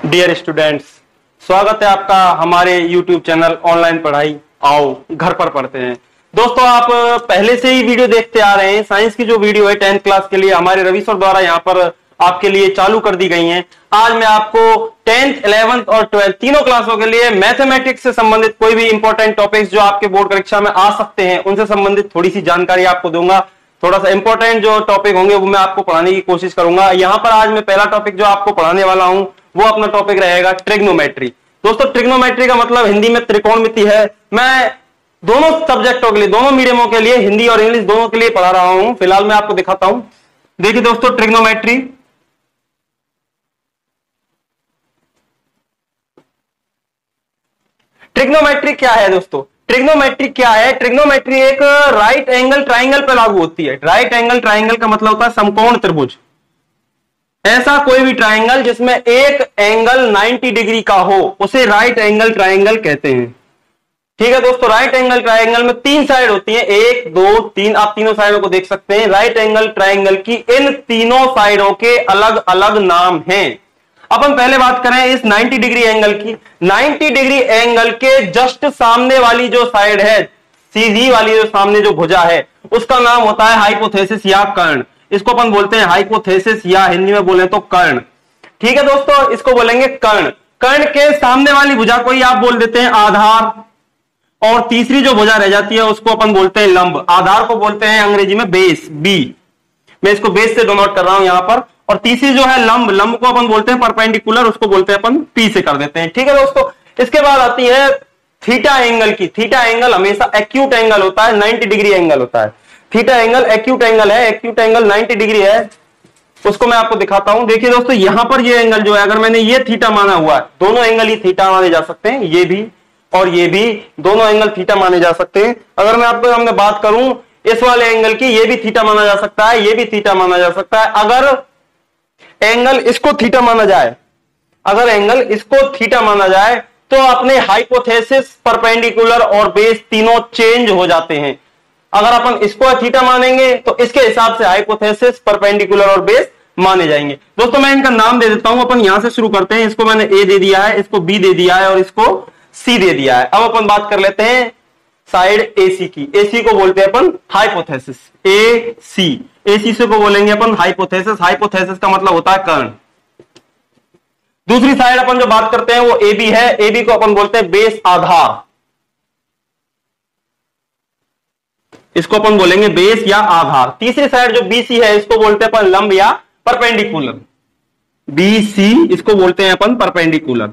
Dear students, स्वागत है आपका हमारे YouTube चैनल ऑनलाइन पढ़ाई आओ घर पर पढ़ते हैं। दोस्तों, आप पहले से ही वीडियो देखते आ रहे हैं। साइंस की जो वीडियो है 10th क्लास के लिए हमारे रवि सर द्वारा यहाँ पर आपके लिए चालू कर दी गई हैं। आज मैं आपको 10th, 11th और 12th तीनों क्लासों के लिए मैथमेटिक्स से संबंधित कोई भी इंपॉर्टेंट टॉपिक्स जो आपके बोर्ड परीक्षा में आ सकते हैं उनसे संबंधित थोड़ी सी जानकारी आपको दूंगा। थोड़ा सा इंपॉर्टेंट जो टॉपिक होंगे वो मैं आपको पढ़ाने की कोशिश करूंगा। यहाँ पर आज मैं पहला टॉपिक जो आपको पढ़ाने वाला हूं वो अपना टॉपिक रहेगा ट्रिग्नोमेट्री। दोस्तों, ट्रिग्नोमेट्री का मतलब हिंदी में त्रिकोणमिति है। मैं दोनों सब्जेक्टों के लिए, दोनों मीडियमों के लिए, हिंदी और इंग्लिश दोनों के लिए पढ़ा रहा हूं। फिलहाल मैं आपको दिखाता हूं। देखिए दोस्तों, ट्रिग्नोमेट्री क्या है दोस्तों? ट्रिग्नोमेट्री क्या है? ट्रिग्नोमेट्री एक राइट एंगल ट्राइंगल पर लागू होती है। राइट एंगल ट्राइंगल का मतलब होता है समकोण त्रिभुज। ऐसा कोई भी ट्राइंगल जिसमें एक एंगल 90 डिग्री का हो उसे राइट एंगल ट्राइंगल कहते हैं। ठीक है दोस्तों, राइट एंगल ट्राइंगल में तीन साइड होती हैं, 1, 2, 3। आप तीनों साइडों को देख सकते हैं। राइट एंगल ट्राइंगल की इन तीनों साइडों के अलग अलग नाम हैं। अपन पहले बात करें इस 90 डिग्री एंगल की। 90 डिग्री एंगल के जस्ट सामने वाली जो साइड है, सीधी वाली जो सामने जो भुजा है, उसका नाम होता है हाइपोथेसिस या कर्ण। इसको अपन बोलते हैं हाइपोथेसिस या हिंदी में बोले तो कर्ण। ठीक है दोस्तों, इसको बोलेंगे कर्ण। कर्ण के सामने वाली भुजा को ही आप बोल देते हैं आधार, और तीसरी जो भुजा रह जाती है उसको अपन बोलते हैं लंब। आधार को बोलते हैं अंग्रेजी में बेस, बी। मैं इसको बेस से डिनोट कर रहा हूं यहां पर। और तीसरी जो है लंब, लंब को अपन बोलते हैं परपेंडिकुलर, उसको बोलते हैं अपन पी से कर देते हैं। ठीक है दोस्तों, इसके बाद आती है थीटा एंगल की। थीटा एंगल हमेशा एक्यूट एंगल होता है, 90 डिग्री एंगल होता है। थीटा एंगल एक्यूट एंगल है। एक्यूट एंगल 90 डिग्री है, उसको मैं आपको दिखाता हूं। देखिए दोस्तों, यहां पर ये एंगल जो है, अगर मैंने ये थीटा माना हुआ है, दोनों एंगल ही थीटा माने जा सकते हैं। ये भी और ये भी दोनों एंगल थीटा माने जा सकते हैं। अगर मैं आपको हमने बात करूं इस वाले एंगल की, ये भी थीटा माना जा सकता है, ये भी थीटा माना जा सकता है। अगर एंगल इसको थीटा माना जाए, अगर एंगल इसको थीटा माना जाए तो अपने हाइपोथेसिस, परपेंडिकुलर और बेस तीनों चेंज हो जाते हैं। अगर अपन इसको थीटा मानेंगे तो इसके हिसाब से हाइपोथेसिस, परपेंडिकुलर और बेस माने जाएंगे। दोस्तों, मैं इनका नाम दे देता हूं। अपन यहां से शुरू करते हैं। इसको मैंने ए दे दिया है, इसको बी दे दिया है और इसको सी दे दिया है। अब अपन बात कर लेते हैं साइड एसी की। एसी को बोलते हैं अपन हाइपोथेसिस, ए सी। एसी से को बोलेंगे अपन हाइपोथेसिस। हाइपोथेसिस का मतलब होता है कर्ण। दूसरी साइड अपन जो बात करते हैं वो ए बी है। ए बी को अपन बोलते हैं बेस, आधार। इसको अपन बोलेंगे बेस या आधार। तीसरी साइड जो बीसी है, इसको बोलते हैं अपन लंब या परपेंडिकुलर। बीसी, इसको बोलते हैं अपन परपेंडिकुलर।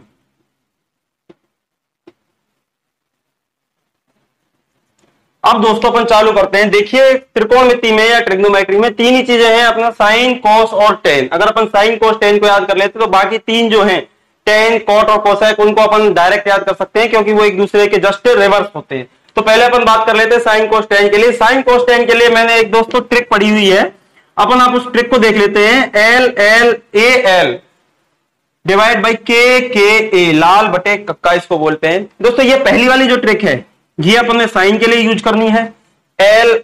अब दोस्तों अपन चालू करते हैं। देखिए, त्रिकोणमिति में या ट्रिग्नोमेट्री में तीन ही चीजें हैं अपना, साइन, कॉस और टेन। अगर अपन साइन, कॉस, टेन को याद कर लेते तो बाकी तीन जो हैं, टेन, कॉट और कोसेक, उनको अपन डायरेक्ट याद कर सकते हैं क्योंकि वो एक दूसरे के जस्ट रिवर्स होते हैं। तो पहले अपन बात कर लेते हैं साइन, कॉस, टेन के लिए। साइन, कॉस, टेन के लिए मैंने एक दोस्तों ट्रिक पढ़ी हुई है। अपन आप उस ट्रिक को देख लेते हैं। L L A L divide by के के ए, लाल बटे कक्का इसको बोलते हैं। दोस्तों, ये पहली वाली जो ट्रिक है ये अपन ने साइन के लिए यूज करनी है। एल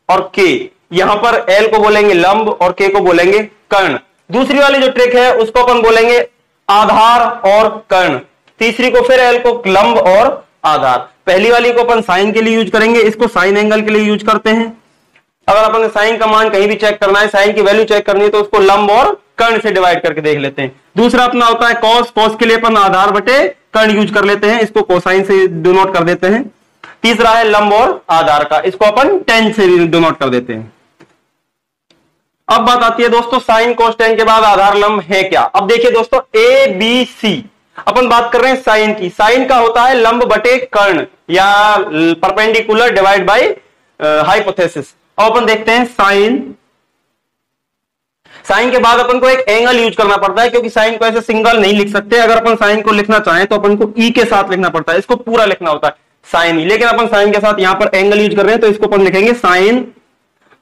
और के, यहां पर एल को बोलेंगे लंब और के को बोलेंगे कर्ण। दूसरी वाली जो ट्रिक है उसको अपन बोलेंगे आधार और कर्ण। तीसरी को फिर एल को लंब और आधार। पहली वाली को अपन साइन के लिए यूज करेंगे, इसको साइन एंगल के लिए यूज करते हैं। अगर अपन साइन का मान कहीं भी चेक करना है, साइन की वैल्यू चेक करनी है तो उसको लंब और कर्ण से डिवाइड करके देख लेते हैं। दूसरा अपना होता है कॉस। कॉस के लिए अपन आधार बटे कर्ण यूज कर लेते हैं, इसको कोसाइन से डिनोट कर देते हैं। तीसरा है लंब और आधार का, इसको अपन टेन से डिनोट कर देते हैं। अब बात आती है दोस्तों साइन, कॉस, टेन के बाद आधार, लंब है क्या। अब देखिए दोस्तों, ए बी सी अपन बात कर रहे हैं साइन की। साइन का होता है लंब बटे कर्ण या परपेंडिकुलर डिवाइड बाय हाइपोथेसिस। अब अपन देखते हैं साइन। साइन के बाद अपन को एक एंगल यूज करना पड़ता है क्योंकि साइन को ऐसे सिंगल नहीं लिख सकते। अगर अपन साइन को लिखना चाहें तो अपन को ई के साथ लिखना पड़ता है, इसको पूरा लिखना होता है साइन ही। लेकिन अपन साइन के साथ यहां पर एंगल यूज कर रहे हैं तो इसको अपन लिखेंगे साइन।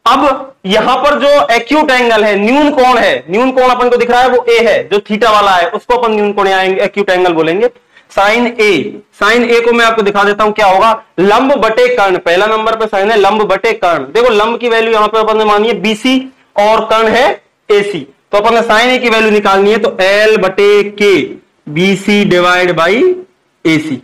अब यहां पर जो एक्यूट एंगल है, न्यून कोण है, न्यून कोण अपन को दिख रहा है वो ए है, जो थीटा वाला है उसको अपन न्यून कोण या एक्यूट एंगल बोलेंगे। साइन ए, साइन ए को मैं आपको दिखा देता हूं क्या होगा। लंब बटे कर्ण, पहला नंबर पे साइन है लंब बटे कर्ण। देखो लंब की वैल्यू यहां पे अपन ने मानी है बीसी और कर्ण है एसी, तो अपन ने साइन ए की वैल्यू निकालनी है तो एल बटे के। BC divide by AC।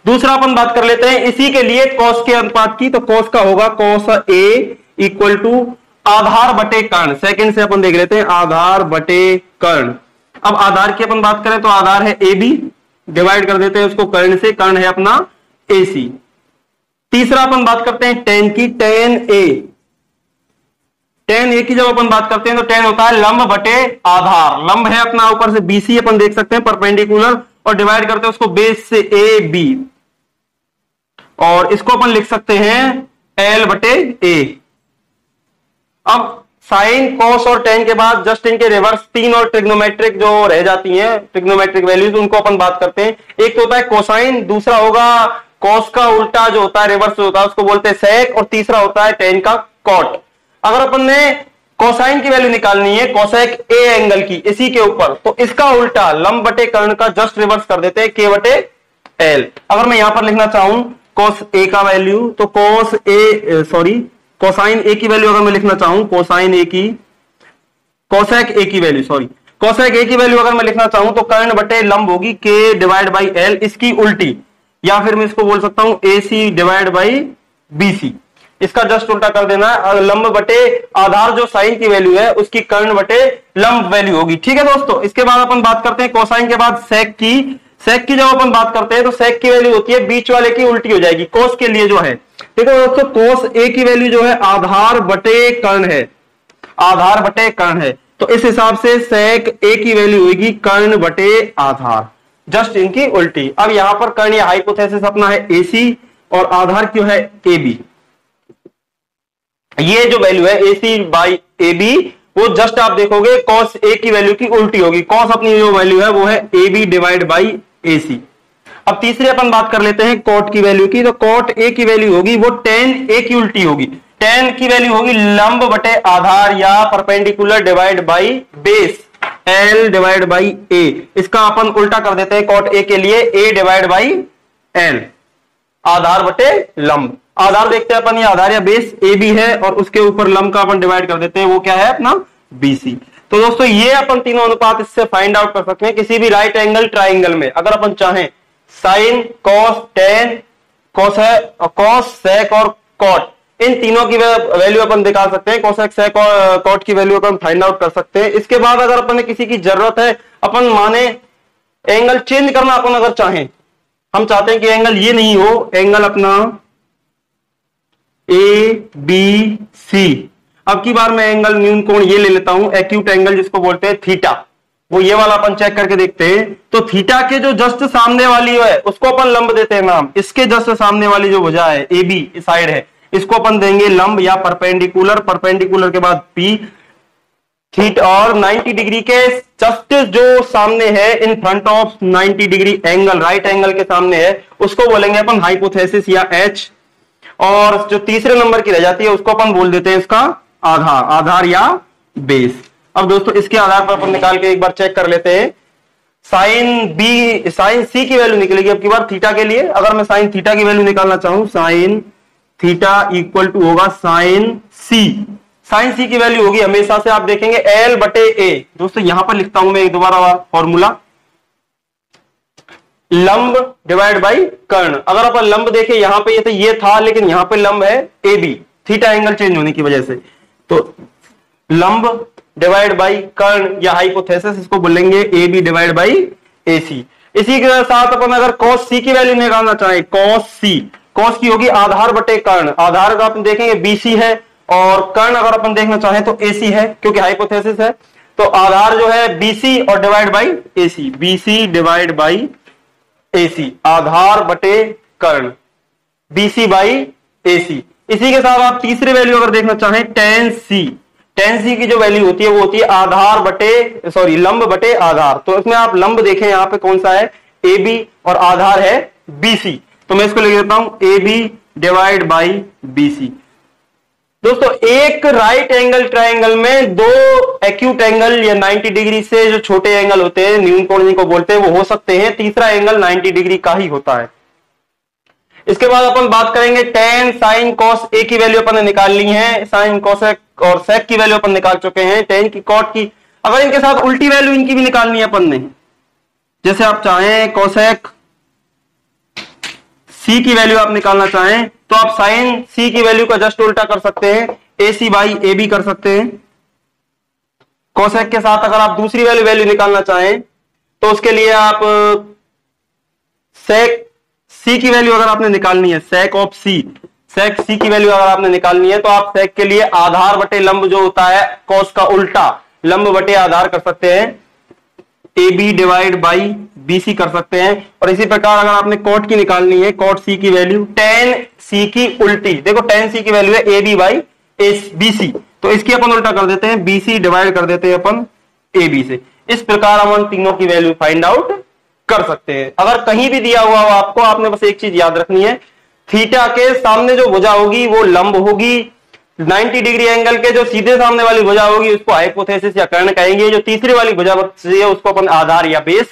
दूसरा अपन बात कर लेते हैं इसी के लिए कॉस के अनुपात की, तो कॉस का होगा कॉस A इक्वल टू आधार बटे कर्ण। सेकंड से अपन देख लेते हैं आधार बटे कर्ण। अब आधार की अपन बात करें तो आधार है AB, डिवाइड कर देते हैं उसको कर्ण से, कर्ण है अपना AC। तीसरा अपन बात करते हैं tan की, tan A की जब अपन बात करते हैं तो tan होता है लंब बटे आधार। लंब है अपना ऊपर से BC अपन देख सकते हैं परपेंडिकुलर, और डिवाइड करते हैं उसको बेस से AB, और इसको अपन लिख सकते हैं L बटे A। अब साइन, कॉस और tan के बाद जस्ट इनके रिवर्स तीन और ट्रिग्नोमेट्रिक जो रह जाती हैं, ट्रिग्नोमेट्रिक वैल्यूज, उनको अपन बात करते हैं। एक तो होता है कोसाइन, दूसरा होगा कॉस का उल्टा जो होता है, रिवर्स जो होता है उसको बोलते हैं सेक, और तीसरा होता है tan का कॉट। अगर अपन ने कोसाइन की वैल्यू निकालनी है कोसेक A एंगल की इसी के ऊपर, तो इसका उल्टा लंब बटे कर्ण का जस्ट रिवर्स कर देते हैं K बटे L। अगर मैं यहां पर लिखना चाहूं cos A का वैल्यू, तो कोसाइन A की वैल्यू अगर मैं लिखना चाहूं, कोसेक A की वैल्यू कोसेक A की वैल्यू अगर मैं लिखना चाहूं तो कर्ण बटे लंब होगी K डिवाइड बाई L, इसकी उल्टी, या फिर मैं इसको बोल सकता हूं AC डिवाइड बाई BC। इसका जस्ट उल्टा कर देना है, लंब बटे आधार जो साइन की वैल्यू है उसकी कर्ण बटे लंब वैल्यू होगी। ठीक है दोस्तों, इसके बाद अपन बात करते हैं कोसाइन के बाद सेक की। सेक की जब अपन बात करते हैं तो सेक की वैल्यू होती है बीच वाले की उल्टी हो जाएगी, कोस के लिए जो है। ठीक है दोस्तों, कोस A की वैल्यू जो है आधार बटे कर्ण है, आधार बटे कर्ण है, तो इस हिसाब से सेक A की वैल्यू होगी कर्ण बटे आधार, जस्ट इनकी उल्टी। अब यहां पर कर्ण या हाइपोथेसिस अपना है AC और आधार क्यों है AB। ये जो वैल्यू है AC बाई AB, वो जस्ट आप देखोगे कॉस A की वैल्यू की उल्टी होगी। कॉस अपनी जो वैल्यू है वो है AB डिवाइड बाई AC। अब तीसरी अपन बात कर लेते हैं कॉट की वैल्यू की, तो कॉट A की वैल्यू होगी वो tan A की उल्टी होगी। tan की वैल्यू होगी लंब बटे आधार या perpendicular divide by base L divide by A। इसका अपन उल्टा कर देते हैं कॉट A के लिए A डिवाइड बाई L, आधार बटे लंब। आधार देखते हैं अपन, ये आधार या बेस AB है और उसके ऊपर लंब का अपन डिवाइड कर देते हैं, वो क्या है अपना BC। तो दोस्तों ये अपन तीनों अनुपात इससे फाइंड आउट कर सकते हैं किसी भी राइट एंगल ट्राइंगल में। अगर अपन चाहें साइन, कॉस, टेन, कॉस, सेक और कॉट, इन तीनों की वैल्यू अपन निकाल सकते हैं। कोसेक, सेक और कॉट की वैल्यू अपन फाइंड आउट कर सकते हैं। इसके बाद अगर अपन किसी की जरूरत है, अपन माने एंगल चेंज करना, अपन अगर चाहें, हम चाहते हैं कि एंगल ये नहीं हो, एंगल अपना ABC। अब की बार मैं एंगल न्यून कोण ये ले लेता हूं, एक्यूट एंगल जिसको बोलते हैं थीटा, वो ये वाला अपन चेक करके देखते हैं। तो थीटा के जो जस्ट सामने वाली है उसको अपन लंब देते हैं नाम, इसके जस्ट सामने वाली जो भुजा है AB साइड है, इसको अपन देंगे लंब या परपेंडिकुलर। परपेंडिकुलर के बाद P, थीटा, और 90 डिग्री के जस्ट जो सामने है, in front of 90 degree angle, right angle के सामने है, उसको बोलेंगे अपन हाइपोथेसिस या H। और जो तीसरे नंबर की रह जाती है उसको अपन बोल देते हैं इसका आधार, आधार या बेस। अब दोस्तों इसके आधार पर अपन निकाल के एक बार चेक कर लेते हैं। साइन C की वैल्यू निकलेगी अब की बार थीटा के लिए। अगर मैं साइन थीटा की वैल्यू निकालना चाहूं, साइन थीटा इक्वल टू होगा साइन C। साइन C की वैल्यू होगी हमेशा से आप देखेंगे L बटे A। दोस्तों यहां पर लिखता हूं मैं एक दोबारा फॉर्मूला, लंब डिवाइड बाई कर्ण। अगर अपन लंब देखें यहां पे ये था, लेकिन यहां पे लंब है AB, थीटा एंगल चेंज होने की वजह से, तो लंब डिवाइड बाई कर्ण या हाइपोथेसिस, इसको बोलेंगे AB डिवाइड बाई AC। इसी के साथ अपन अगर cos C की वैल्यू निकालना चाहें, cos की होगी आधार बटे कर्ण। आधार का अपन देखेंगे BC है, और कर्ण अगर अपन देखना चाहें तो AC है, क्योंकि हाइपोथेसिस है। तो आधार जो है BC और divide by AC, BC divide by AC, आधार बटे कर्ण, BC बाई AC। इसी के साथ आप तीसरी वैल्यू अगर देखना चाहें, tan C की जो वैल्यू होती है वो होती है आधार बटे लंब बटे आधार। तो इसमें आप लंब देखें यहां पे कौन सा है, AB, और आधार है BC, तो मैं इसको लिख देता हूं AB डिवाइड बाई BC। दोस्तों एक राइट एंगल ट्राइंगल में दो एक्यूट एंगल या 90 डिग्री से जो छोटे एंगल होते हैं, न्यून कोण जिनको बोलते हैं, वो हो सकते हैं। तीसरा एंगल 90 डिग्री का ही होता है। इसके बाद अपन बात करेंगे tan, sin, cos A की वैल्यू अपन ने निकाल ली है, sin, cosec और sec की वैल्यू अपन निकाल चुके हैं, tan की, cot की। अगर इनके साथ उल्टी वैल्यू इनकी भी निकालनी है अपन ने, जैसे आप चाहें कोसेक सी की वैल्यू आप निकालना चाहें तो आप साइन सी की वैल्यू का जस्ट उल्टा कर सकते हैं, ए सी बाई ए बी कर सकते हैं। कोसेक के साथ अगर आप दूसरी वैल्यू निकालना चाहें तो उसके लिए आप सेक सी की वैल्यू अगर आपने निकालनी है, सेक ऑफ सी, सेक सी की वैल्यू अगर आपने निकालनी है तो आप सेक के लिए आधार बटे लंब जो होता है कॉस का उल्टा लंब बटे आधार कर सकते हैं, A B divide by B C कर सकते हैं। और इसी प्रकार अगर आपने कॉट की निकालनी है, कॉट सी की वैल्यू टेन सी की उल्टी, देखो टेन सी की वैल्यू है A B by B C, तो इसकी अपन उल्टा कर देते हैं, बी सी डिवाइड कर देते हैं अपन ए बी से। इस प्रकार हम तीनों की वैल्यू फाइंड आउट कर सकते हैं। अगर कहीं भी दिया हुआ हो आपको, आपने बस एक चीज याद रखनी है, थीटा के सामने जो भुजा होगी वो लंब होगी, 90 डिग्री एंगल के जो सीधे सामने वाली भुजा होगी उसको हाइपोथेसिस या कर्ण कहेंगे, जो तीसरी वाली भुजा है उसको अपन आधार या बेस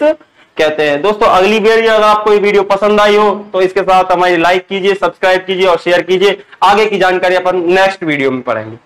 कहते हैं। दोस्तों अगली वीडियो अगर आपको ये वीडियो पसंद आई हो तो इसके साथ हमारी लाइक कीजिए, सब्सक्राइब कीजिए और शेयर कीजिए। आगे की जानकारी अपन नेक्स्ट वीडियो में पढ़ेंगे।